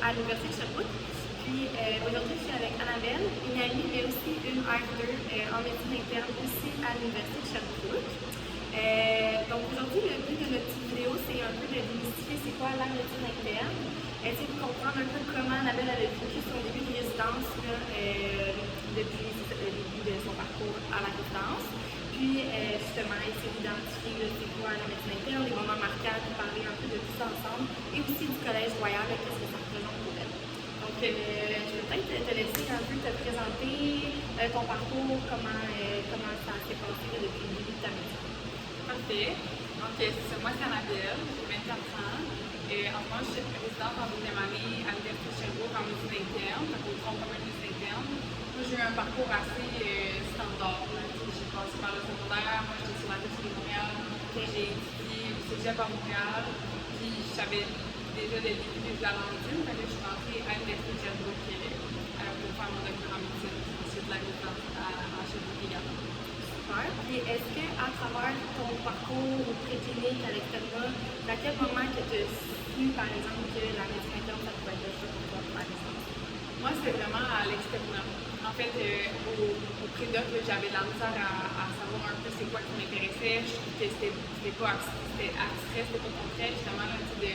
à l'Université de Sherbrooke. Puis aujourd'hui, je suis avec Annabelle, une amie, mais aussi une R2 en médecine interne aussi à l'Université de Sherbrooke. Donc aujourd'hui, le but de notre petite vidéo, c'est un peu de démystifier c'est quoi la médecine interne, essayer de comprendre un peu comment Annabelle a vécu son début de résidence là, depuis le début de son parcours à la résidence. Puis justement, essayer d'identifier c'est quoi la médecine interne, les moments marquants, puis parler un peu de tout ça ensemble, et aussi du Collège Royal, qu'est-ce que ça représente pour elle. Donc je vais peut-être te laisser un peu te présenter ton parcours, comment ça s'est passé là, depuis le début de ta médecine. Parfait. Donc, moi, c'est Annabelle, j'ai 24 ans. Et en ce moment, je suis résidente en deuxième année à l'Université de Sherbrooke en médecine interne, donc au tronc commun de médecine interne. Moi, j'ai eu un parcours assez standard. J'ai passé par le secondaire, moi, j'étais sur la rive de Montréal. J'ai étudié au cégep à Montréal. Puis, j'avais déjà des débuts de la médecine, donc je suis rentrée à l'Université de Sherbrooke pour faire mon doctorat en médecine. Ensuite, la résidence à Sherbrooke également. Puis est-ce qu'à travers ton parcours préclinique à l'extérieur, à quel moment que tu as su, par exemple, que la médecine interne, ça pouvait être quelque chose pour toi, par exemple? Moi, c'est vraiment à l'extérieur. En fait, au prédoc, j'avais la misère à savoir un peu c'est quoi qui m'intéressait. Je trouve que c'était pas abstrait, c'était pas concret, justement, là, de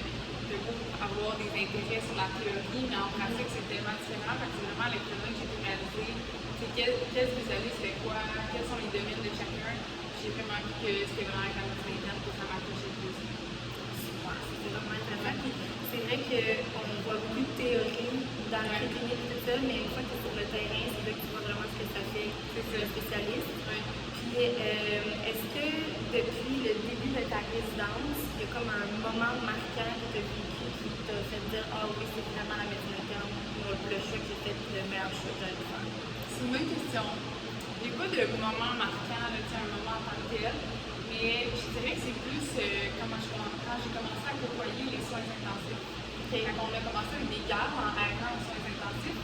avoir des intérêts sur la théorie, mais en pratique, c'est tellement différent. Parce que c'est vraiment à l'extérieur que j'ai pu réaliser quels spécialistes c'est quoi, quels sont les domaines de chacun. J'ai vraiment vu que c'était vraiment avec la médecine interne que ça m'accrochait plus. Super, c'est vraiment intéressant. Puis c'est vrai qu'on voit beaucoup de théories dans la clinique et tout ça, mais une fois que tu es sur le terrain, c'est là que tu vois vraiment ce que ça fait le spécialiste. Ouais. Puis est-ce que depuis le début de ta résidence, il y a comme un moment marquant que tu as vécu qui t'a fait dire ah oui, c'est vraiment la médecine interne, le choix que j'ai fait, le meilleur choix que j'allais faire? C'est une bonne question. J'ai pas de moment marquant, là, un moment en tant que tel, mais je dirais que c'est plus quand j'ai commencé à côtoyer les soins intensifs. Quand on a commencé avec des gardes en R1 aux soins intensifs,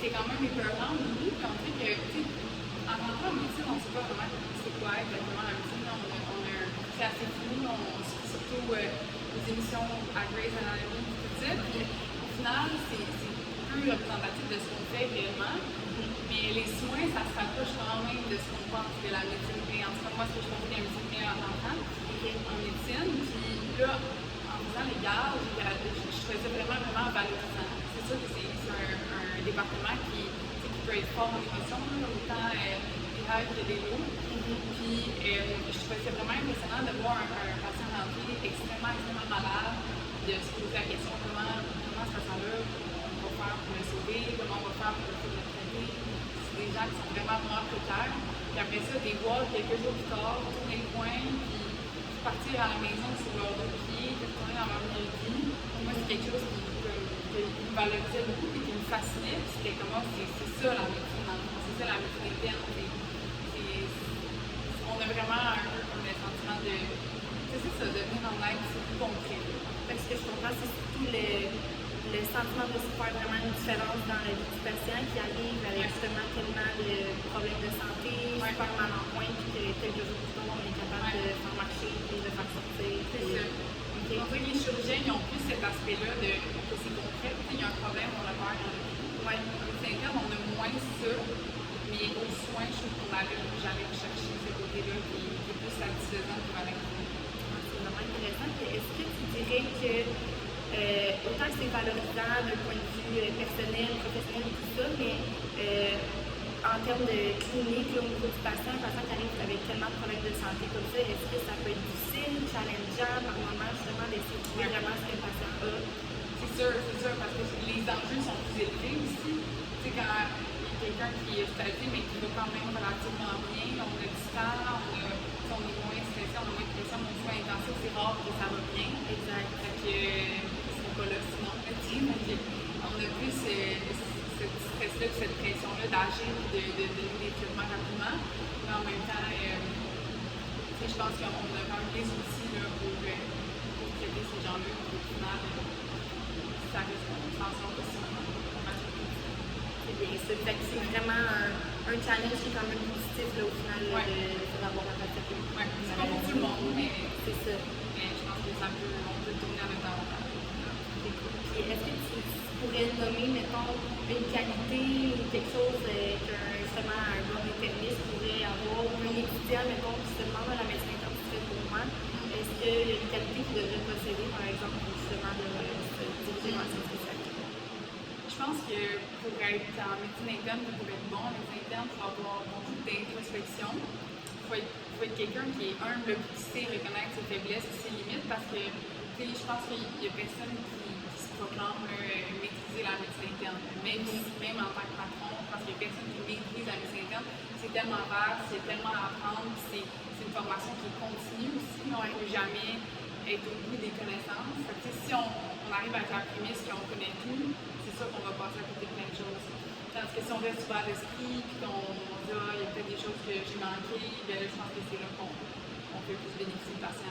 c'est quand même épeurant au début, puis on dit que, en rentrant en médecine, on ne sait pas vraiment c'est quoi exactement la médecine. C'est assez flou, surtout les émissions à Grey's Anatomy, tout ça. Puis au final, c'est peu représentatif de ce qu'on fait réellement. Mais les soins, ça se rapproche quand même de ce qu'on pense de la médecine. Et en tout cas, moi, ce que je pensais de la médecine en rentrant en médecine. Puis là, en faisant les gardes, je trouvais ça vraiment valorisant. C'est sûr que c'est un département qui peut être fort en émotion, autant des rêves que des lots. Puis je trouvais ça vraiment impressionnant de voir un patient rentrer extrêmement malade, de se poser la question comment ce patient-là on va faire pour le sauver, comment on va faire pour le traiter. C'est des gens qui sont vraiment précaires. Puis après ça, les voir quelques jours plus tard, tourner le coin, puis partir à la maison sur leurs deux pieds, puis retourner dans leur milieu de vie. Pour moi, c'est quelque chose qui me valorisait beaucoup et qui me fascinait. C'était comment c'est ça la médecine, c'est ça la médecine interne. On a vraiment un sentiment de. C'est ça, de venir en aide, c'est plus concret. Ce que je comprends, c'est surtout le sentiment de se faire vraiment une différence dans la vie du patient qui arrive avec justement tellement de problèmes de santé, super mal en point, puis que quelques jours plus tard, on est capable de faire marcher et de faire sortir. C'est ça. On dirait que les chirurgiens, ils ont plus cet aspect-là de que c'est concret. Il y a un problème, on le perd dans le vie. En médecine interne, on a moins ça, mais aux soins, je trouve qu'on allait jamais rechercher ce côté-là qui est plus satisfaisant pour aller. C'est vraiment intéressant. Est-ce que tu dirais que autant que c'est valorisant d'un point de vue personnel, professionnel et tout ça, mais en termes de clinique, là, au niveau du patient, un patient qui arrive avec tellement de problèmes de santé comme ça, est-ce que ça peut être difficile, challengeant par moment justement d'essayer de trouver vraiment ce que le patient a? C'est sûr, parce que les enjeux sont plus élevés aussi. Tu sais, quand il y a quelqu'un qui est hospitalisé, mais qui va quand même relativement bien, on a du temps, on est moins stressé, on a moins de pression, mon soin intensif, c'est rare que ça va bien. Exact. Fait que ils seront pas là sinon. On a plus cette stress-là, cette pression-là d'agir et de donner des traitements rapidement. Mais en même temps, je pense qu'on a quand même des outils là, pour traiter ces gens-là. Au final, ça reste une tension aussi. C'est bien ça. Fait que c'est vraiment un challenge qui est quand même positif là, au final d'avoir un patient. C'est pas pour tout le monde, mais c'est ça. Mais je pense que on peut tourner à notre avantage. Puis est-ce que tu pourrais nommer, mettons, une qualité ou quelque chose justement un bon interniste pourrait avoir, ou un étudiant, mettons, qui se demande à la médecine interne ce serait pour moi, est-ce qu'il y a une qualité qu'il devrait posséder, par exemple, pour justement se diriger dans cette spécialité? Je pense que pour être en médecine interne, pour être bon en médecine interne, il faut avoir beaucoup d'introspection. Il faut être quelqu'un qui est humble, qui sait reconnaître ses faiblesses et ses limites, parce que je pense qu'il y a personne qui se proclame maîtriser la médecine interne. Même en tant que patron, je pense qu'il y a personne qui maîtrise la médecine interne. C'est tellement vaste, c'est tellement à apprendre, c'est une formation qui est continue aussi. On ne peut jamais être au bout des connaissances. Si on arrive avec la prémisse qu'on connaît tout, c'est sûr qu'on va passer à côté de plein de choses. Tandis que si on reste ouvert d'esprit, puis qu'on dit, ah, il y a peut-être des choses que j'ai manquées, bien là, je pense que c'est là qu'on peut plus bénéficier du patient.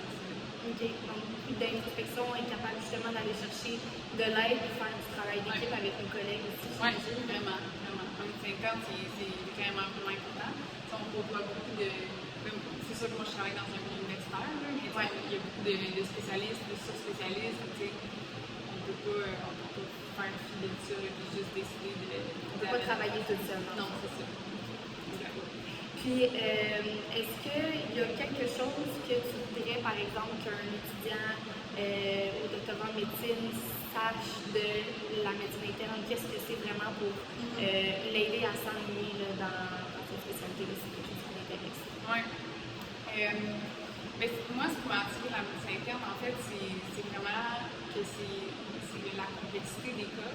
OK. Donc, beaucoup d'introspection, être capable justement d'aller chercher de l'aide et faire du travail d'équipe avec nos collègues aussi. Oui, vraiment. En médecine interne, c'est vraiment important. On voit beaucoup de. C'est sûr que moi, je travaille dans un milieu universitaire, mais il y a beaucoup de spécialistes, de sous-spécialistes. On ne peut pas faire une filature et puis juste décider de. On ne peut pas travailler tout seul. Non, c'est ça. Puis, est-ce qu'il y a quelque chose que tu voudrais, par exemple, qu'un étudiant au doctorat en médecine sache de la médecine interne? Qu'est-ce que c'est vraiment pour l'aider à s'enligner dans cette spécialité-là? C'est quelque chose qui m'intéresse. Oui. Mais moi, ce qui m'a attiré la médecine interne, en fait, c'est vraiment que c'est la complexité des cas.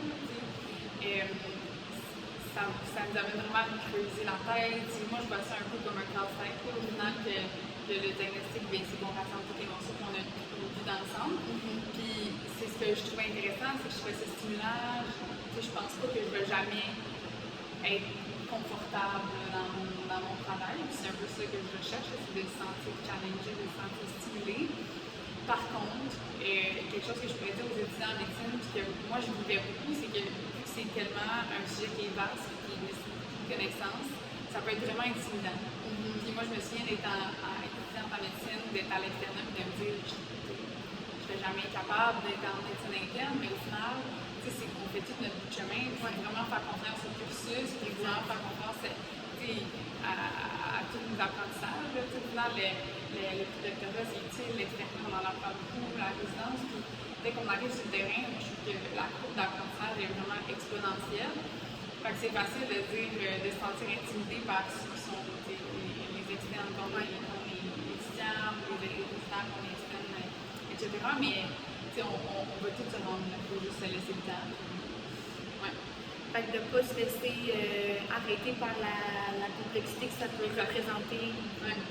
Ça nous amène vraiment à creuser la tête. Moi, je vois ça un peu comme un casse-tête, au final, que le diagnostic, c'est qu'on rassemble toutes les morceaux qu'on a vus d'ensemble. Puis, c'est ce que je trouvais intéressant, c'est que je trouvais ça stimulant. Je pense pas que je vais jamais être confortable dans mon travail. Puis, c'est un peu ça que je recherche, c'est de se sentir challengé, de se sentir stimulé. Par contre, quelque chose que je pourrais dire aux étudiants en médecine, puis que moi je vivais beaucoup, c'est que c'est tellement un sujet qui est vaste, qui nécessite beaucoup de connaissances, ça peut être vraiment intimidant. Puis moi, je me souviens d'être étudiante en médecine, d'être à l'externat, puis de me dire, je ne serais jamais capable d'être en médecine interne, mais au final, c'est qu'on fait tout notre bout de chemin, il faut vraiment faire confiance au cursus, il faut vraiment faire confiance à tous nos apprentissages. Au final, le doctorat, c'est utile, l'externat, on en apprend beaucoup, la résidence, puis dès qu'on arrive sur le terrain, je trouve que la courbe d'apprentissage est vraiment exponentielle. Fait que c'est facile de dire, de se sentir intimidé par ceux qui sont les étudiants, qu'on est étudiants, les résidents, qu'on est externes, etc. Mais on va tout se rendre, il faut juste se laisser le temps. Ouais. Fait que de ne pas se laisser arrêter par la complexité que ça peut représenter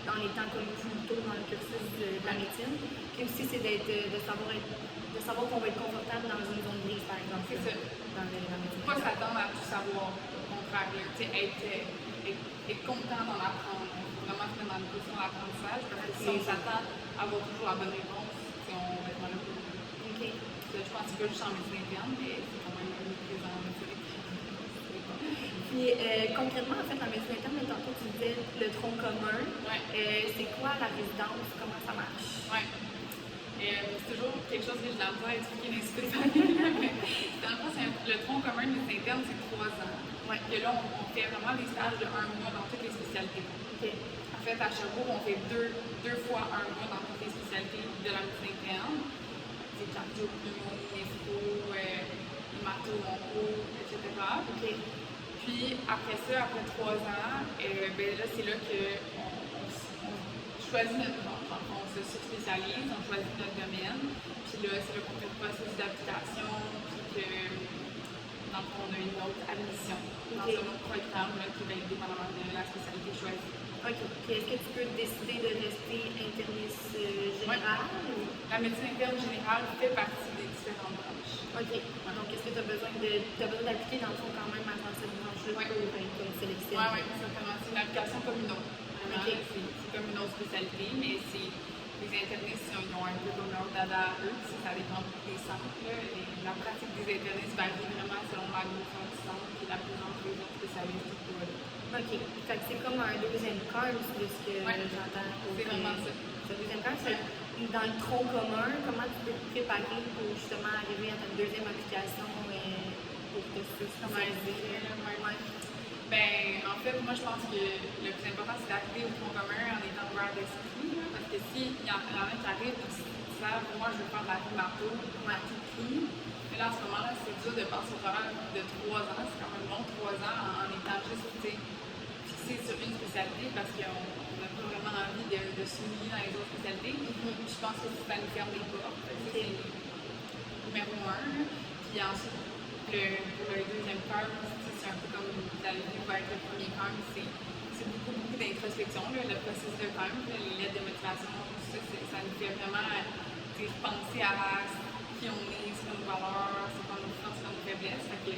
dans les temps comme plus tôt dans le cursus de la médecine. Puis aussi, c'est de savoir qu'on va être confortable dans une zone grise, par exemple. C'est ça. Dans la médecine. Pas s'attendre à tout savoir, au contraire. Être content d'en apprendre. Vraiment se mettre dans une position d'apprentissage. Parce que si on s'attend à avoir toujours la bonne réponse, on va être mal heureux. OK. Je pense que c'est pas juste en médecine interne, mais c'est quand même présent en médecine. Puis concrètement, en fait, la médecine interne, tantôt tu disais le tronc commun. C'est quoi la résidence? Comment ça marche? Oui. C'est toujours quelque chose que je l'ai à expliquer dans les spécialités. Dans le fond, le tronc commun de médecine interne, c'est 3 ans. Et là, on fait vraiment des stages de 1 mois dans toutes les spécialités. En fait, à Sherbrooke, on fait deux fois 1 mois dans toutes les spécialités de la médecine interne. C'est cardio, pneumo, néphro, hémato, onco, etc. Puis après ça, après 3 ans, là, c'est là qu'on choisit notre branche. On se spécialise, on choisit notre domaine. Puis là, c'est là qu'on fait le processus d'application. Puis que, dans le fond, on a une autre admission dans un autre programme là, qui va être dépendamment de la spécialité choisie. OK. Puis est-ce que tu peux décider de rester interniste général? La médecine interne générale fait partie des différentes branches. OK. Donc, est-ce que tu as besoin d'appliquer, dans le fond, quand même, à cette branche-là pour être sélectionné? Oui, certainement. C'est une application comme une autre. C'est comme une autre spécialité, mais les internistes, ils ont un peu comme leur dada à eux, ça dépend des centres. La pratique des internistes varie vraiment selon la grosseur du centre et la présence des autres spécialistes. OK. Fait que c'est comme un deuxième cœur, de ce que j'entends. C'est vraiment ça. Le deuxième cœur, c'est dans le tronc commun, comment tu peux te préparer pour justement arriver à ta deuxième application? pour te socialiser? Ouais. Ben, en fait, moi, je pense que le plus important, c'est d'arriver au tronc commun en étant ouvert d'esprit. Là, parce que s'il y en a qui arrivent et qui savent, moi, je veux faire de la vie marteau, à tout prix. Mais là, en ce moment-là, c'est dur de passer au travers de 3 ans. C'est quand même long, 3 ans, en étant juste, tu sais, fixé sur une spécialité parce qu'on n'a pas vraiment envie de s'oublier dans les autres spécialités. Je pense que ça nous ferme les portes. C'est numéro 1. Puis ensuite, pour le deuxième cœur, c'est un peu comme vous avez vu avec le premier cœur, c'est beaucoup d'introspection, le processus de cœur, les lettres de motivation, tout ça, ça nous fait vraiment penser à qui on est, c'est quoi nos valeurs, c'est quoi nos forces, c'est quoi nos faiblesses. Fait que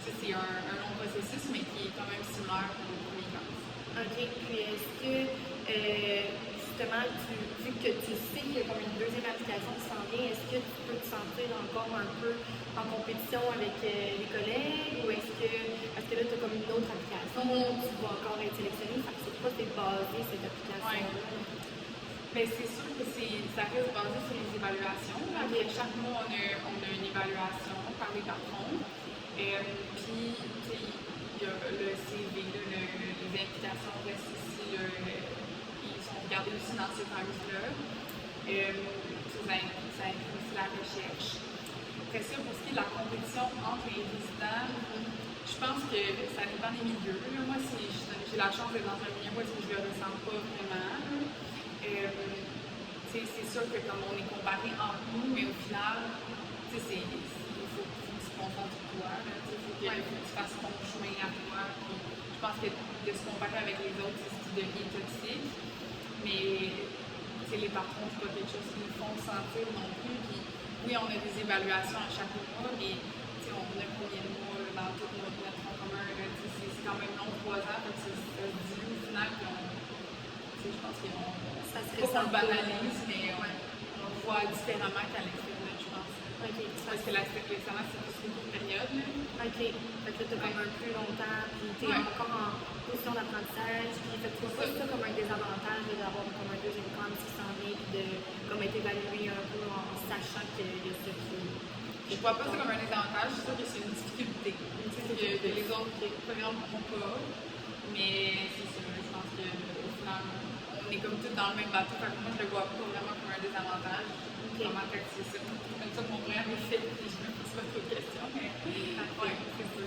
ça, c'est un long processus, mais qui est quand même similaire pour le premier cœur. OK. Puis est-ce que, justement, vu que tu sais qu'il y a comme une deuxième application qui s'en vient, est-ce que tu peux te sentir encore un peu en compétition avec les collègues ou est-ce que là, tu as comme une autre application, tu vas encore être sélectionné, fait que c'est quoi t'es basé cette application-là? Mais c'est sûr que ça reste basé sur les évaluations. Après chaque mois, on a une évaluation par les patrons. Puis, il y a le CV, les implications restent ici, ils sont regardés aussi dans ces times-là. Ça inclut aussi la recherche. Après ça, pour ce qui est de la compétition entre les résidents, je pense que ça dépend des milieux. Moi, j'ai la chance d'être dans un milieu où je ne le ressens pas vraiment. C'est sûr que comme on est comparé entre nous, mais au final, il faut que tu te concentres sur toi. Il faut que tu fasses ton chemin à toi. Puis, je pense que de se comparer avec les autres, c'est ce qui devient toxique. Mais les patrons, c'est pas quelque chose qui nous font sentir non plus. Puis, oui, on a des évaluations à chaque mois, mais on a combien de mois dans tout notre tronc commun. C'est quand même long, 3 ans, donc ça se dilue au final. Je pense qu'on le banalise, mais on le voit différemment qu'à l'extérieur, je pense. Okay. Parce que l'extérieur, c'est plus une courte période. Là. OK. Fait que là, t'as comme un plus longtemps, puis t'es encore en position d'apprentissage, puis fait que tu vois pas ça comme un désavantage d'avoir comme un deuxième camp qui s'en vient, puis de comme être évalué un peu en sachant qu'il y a ça qui... Je vois pas ça comme un désavantage, je suis sûre que c'est une difficulté. Que les autres programmes n'ont pas, mais c'est sûr, je pense qu'au final, on est comme tous dans le même bateau, fait que moi je le vois pas vraiment comme un désavantage. Vraiment, c'est ça. Comme ça que mon programme est fait, puis je me pose pas trop de questions, mais c'est sûr.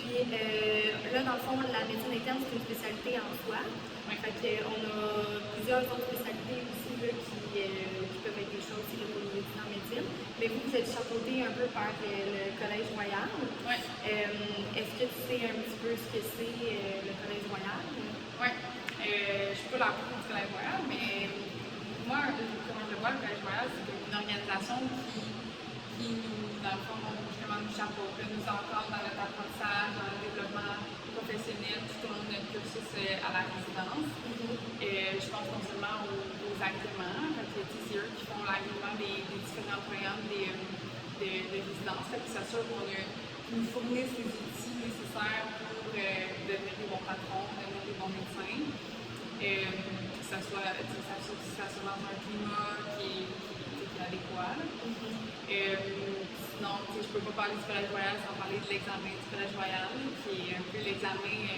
Puis là, dans le fond, la médecine interne, c'est une spécialité en soi. Fait qu'on a plusieurs autres spécialités aussi là, qui peuvent être des choses aussi là, pour les étudiants en médecine. Mais vous êtes chapeauté un peu par le Collège Royal. Est-ce que tu sais un petit peu ce que c'est le Collège Royal? Oui. Je suis pas la pro du Collège Royal, mais moi, comment je le vois, le Collège Royal, c'est une organisation qui nous, dans le fond, justement, nous chapeaute, nous encadre dans notre apprentissage, dans le développement professionnel tout au long de notre cursus à la résidence. Je pense non seulement aux agréments, parce que c'est eux qui font l'agrément des différents programmes de résidence, qui s'assurent qu'ils nous fournissent les outils nécessaires pour devenir des bons patrons, devenir des bons médecins. Que ça soit dans un climat qui est adéquat. Sinon, je ne peux pas parler du Collège Royal sans parler de l'examen du Collège Royal, qui est un peu l'examen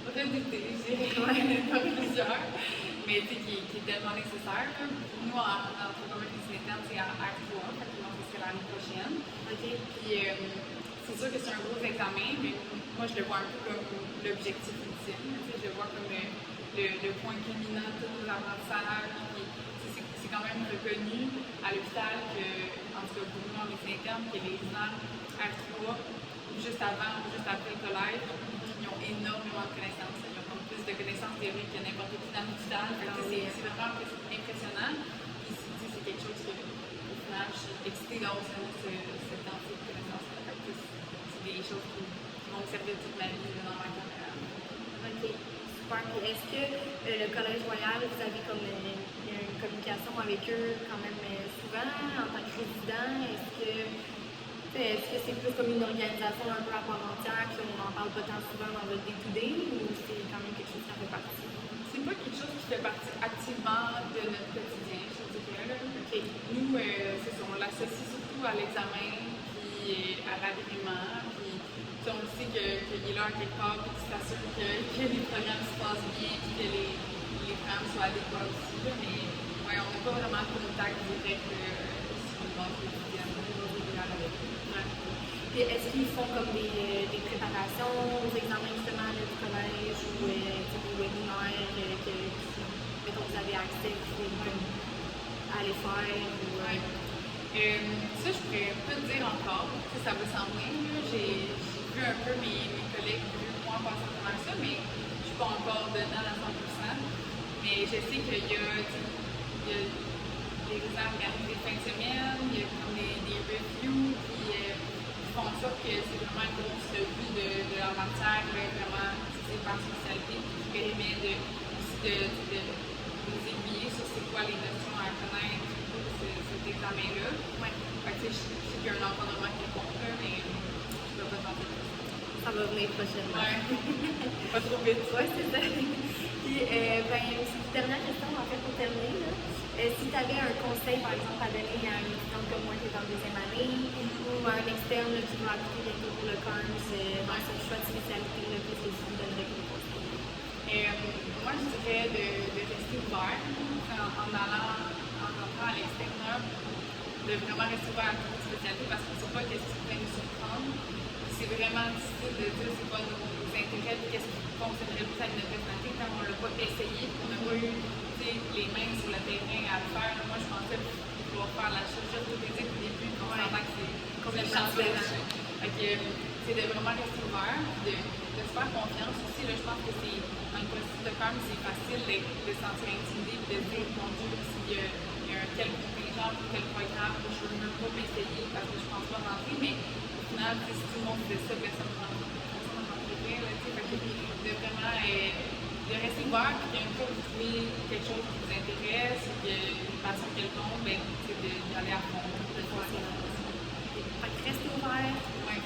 redouté, je dirais, pas plusieurs, mais qui est tellement nécessaire. Nous, dans le programme de médecine interne, c'est à Acte 3, donc c'est l'année prochaine. Puis, c'est sûr que c'est un gros examen, mais moi, je le vois un peu comme l'objectif ultime. Je le vois comme le point culminant de tous nos apprentissages. C'est quand même reconnu à l'hôpital que, en tout cas pour nous en médecine interne, que les résidents R3, juste avant ou juste après le collège, ils ont énormément de connaissances. Ils ont comme plus de connaissances théoriques que n'importe qui dans l'hôpital. C'est vraiment impressionnant. Puis c'est quelque chose que, au final, je suis excitée d'avoir cette quantité de connaissances. C'est des choses qui vont me servir toute ma vie dans ma carrière. OK. Super. Puis est-ce que le Collège Royal, vous avez comme une communication avec eux quand même souvent en tant que résident? Est-ce que c'est plus comme une organisation un peu à part entière, puis on n'en parle pas tant souvent dans votre day-to-day, ou c'est quand même quelque chose qui en fait partie? C'est pas quelque chose qui fait partie activement de notre quotidien, je dirais. Nous, c'est ça, on l'associe surtout à l'examen, puis puis à l'agrément. Puis tu sais, on le sait qu'il est là quelque part, puis tu t'assures que les programmes se passent bien, puis que les femmes soient adéquats aussi. Là, mais ouais, on n'a pas vraiment de contact direct sur une base quotidienne. Ouais. Puis est-ce qu'ils font comme des préparations aux examens justement là, du collège ou des webinaires que mettons, vous avez accès, vous pouvez comme, aller faire ou, Ouais. Ça, je pourrais pas te dire encore. Tu sais, ça va s'en venir. J'ai vu un peu mes collègues plus moi passer à travers ça, mais je suis pas encore dedans à 100%. Mais je sais qu'il y a, tu sais, il y a des gens qui organisent des fins de semaine, il y a comme des reviews, puis ils font en sorte que c'est vraiment une grosse revue de la matière, là, vraiment, c'est par spécialité, puis qui permet aussi de nous aiguiller sur c'est quoi les notions à connaître pour cet examen-là. Ouais. Fait que, tu sais, je sais qu'il y a un encadrement qui compte, là, mais je peux pas tenter plus. ça va venir prochainement? Ouais. Pas trop vite. Oui, c'est ça. Puis, dernière question, en fait, pour terminer. Là. Si tu avais un conseil, par exemple, à donner à un étudiant comme moi qui est en deuxième année ou à un externe là, qui va appliquer bientôt pour le CARMS dans son choix de spécialité, qu'est-ce que tu lui donnerais comme conseil? Moi, je dirais de rester ouvert en allant, en rentrant à l'extérieur, de vraiment rester ouvert à toute spécialité parce qu'on ne sait pas qu'est-ce qui pourrait nous surprendre. C'est vraiment difficile de dire c'est quoi nos intérêts et qu'est-ce qui fonctionnerait plus à notre personnalité quand on ne l'a pas essayé, qu'on n'a pas eu les mains sur le terrain à le faire. Moi, je pensais pouvoir faire la chirurgie orthopédique au début, on s'entend que c'est une chance de c'est de vraiment rester ouvert, de se faire confiance aussi. Là, je pense que c'est dans le processus de faire, c'est facile de se sentir intimidé et de se dire, mon Dieu, s'il y a un tel contingent ou tel programme, je ne veux même pas m'essayer parce que je ne pense pas rentrer, mais au final, si tout le monde faisait ça, personne ne rentrerait. De vraiment de rester ouvert, puis qu'une fois que vous trouvez quelque chose qui vous intéresse, ou une passion quelconque, ben, c'est d'y aller à fond, de faire ça. Rester ouvert,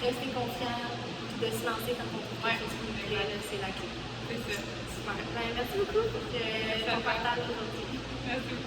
rester confiant, puis de se lancer quand on trouve quelque chose qui nous plaît, c'est la clé. C'est ça. Super. Merci beaucoup pour ton partage aujourd'hui. Merci.